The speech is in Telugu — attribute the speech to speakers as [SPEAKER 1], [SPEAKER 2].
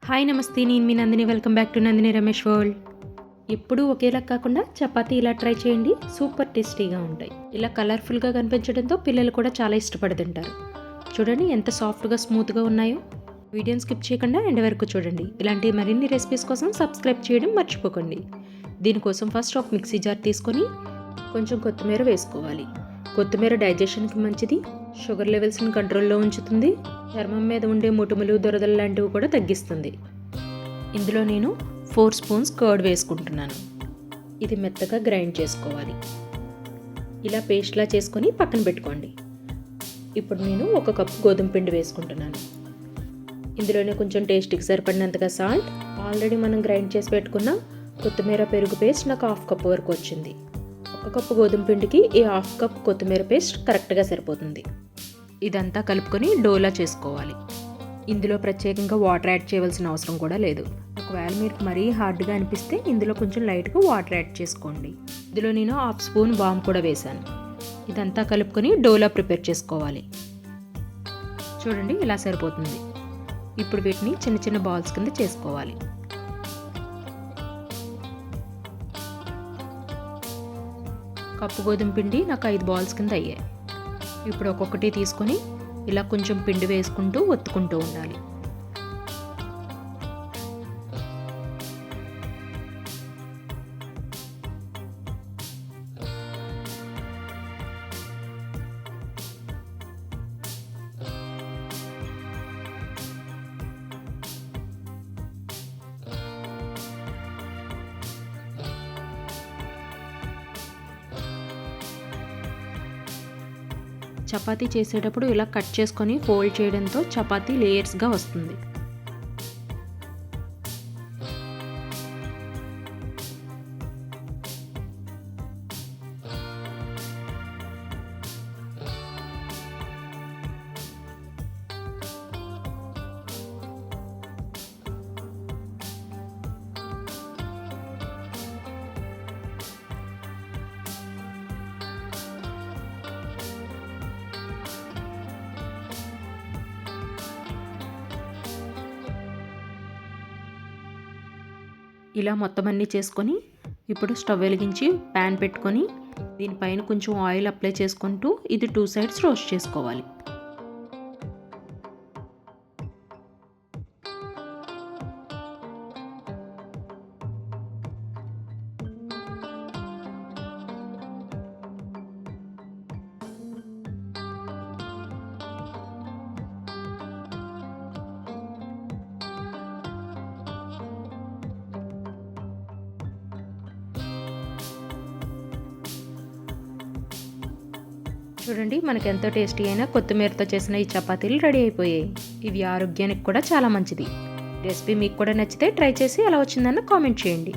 [SPEAKER 1] హాయ్ నమస్తే, నేను మీ Nandini. Welcome back to Nandini Ramesh world. ఎప్పుడూ ఒకేలా కాకుండా చపాతీ ఇలా ట్రై చేయండి, సూపర్ టేస్టీగా ఉంటాయి. ఇలా కలర్ఫుల్గా కనిపించడంతో పిల్లలు కూడా చాలా ఇష్టపడి తింటారు. చూడండి ఎంత సాఫ్ట్గా స్మూత్గా ఉన్నాయో. వీడియోని స్కిప్ చేయకుండా ఎండ్ వరకు చూడండి. ఇలాంటి మరిన్ని రెసిపీస్ కోసం సబ్స్క్రైబ్ చేయడం మర్చిపోకండి. దీనికోసం ఫస్ట్ ఒక మిక్సీ జార్ తీసుకొని కొంచెం కొత్తిమీర వేసుకోవాలి. కొత్తిమీర డైజెషన్కి మంచిది, షుగర్ లెవెల్స్ని కంట్రోల్లో ఉంచుతుంది, చర్మం మీద ఉండే ముటుములు దురదలు లాంటివి కూడా తగ్గిస్తుంది. ఇందులో నేను 4 స్పూన్స్ కర్డ్ వేసుకుంటున్నాను. ఇది మెత్తగా గ్రైండ్ చేసుకోవాలి. ఇలా పేస్ట్లా చేసుకొని పక్కన పెట్టుకోండి. ఇప్పుడు నేను 1 కప్పు గోధుమ పిండి వేసుకుంటున్నాను. ఇందులోనే కొంచెం టేస్ట్కి సరిపడినంతగా సాల్ట్. ఆల్రెడీ మనం గ్రైండ్ చేసి పెట్టుకున్న కొత్తిమీర పెరుగు పేస్ట్ నాకు 1/2 కప్పు వరకు వచ్చింది. 1 కప్పు గోధుమ పిండికి ఈ 1/2 కప్ కొత్తిమీర పేస్ట్ కరెక్ట్గా సరిపోతుంది. ఇదంతా కలుపుకొని డోలా చేసుకోవాలి. ఇందులో ప్రత్యేకంగా వాటర్ యాడ్ చేయవలసిన అవసరం కూడా లేదు. ఒకవేళ మీరు మరీ హార్డ్గా అనిపిస్తే ఇందులో కొంచెం లైట్గా వాటర్ యాడ్ చేసుకోండి. ఇందులో నేను 1/2 స్పూన్ వామ్ కూడా వేశాను. ఇదంతా కలుపుకొని డోలా ప్రిపేర్ చేసుకోవాలి. చూడండి ఇలా సరిపోతుంది. ఇప్పుడు వీటిని చిన్న చిన్న బాల్స్ కింద చేసుకోవాలి. కప్పు గోధుమ పిండి నాకు 5 బాల్స్ కింద అయ్యాయి. ఇప్పుడు ఒక్కొక్కటి తీసుకొని ఇలా కొంచెం పిండి వేసుకుంటూ ఒత్తుకుంటూ ఉండాలి. చపాతీ చేసేటప్పుడు ఇలా కట్ చేసుకొని ఫోల్డ్ చేయడంతో చపాతీ లేయర్స్గా వస్తుంది. ఇలా మొత్తం అన్నీ చేసుకొని ఇప్పుడు స్టవ్ వెలిగించి ప్యాన్ పెట్టుకొని దీనిపైన కొంచెం ఆయిల్ అప్లై చేసుకుంటూ ఇది 2 సైడ్స్ రోస్ట్ చేసుకోవాలి. చూడండి మనకి ఎంతో టేస్టీ అయిన కొత్తిమీరతో చేసిన ఈ చపాతీలు రెడీ అయిపోయాయి. ఇవి ఆరోగ్యానికి కూడా చాలా మంచిది. రెసిపీ మీకు కూడా నచ్చితే ట్రై చేసి ఎలా వచ్చిందన్న కామెంట్ చేయండి.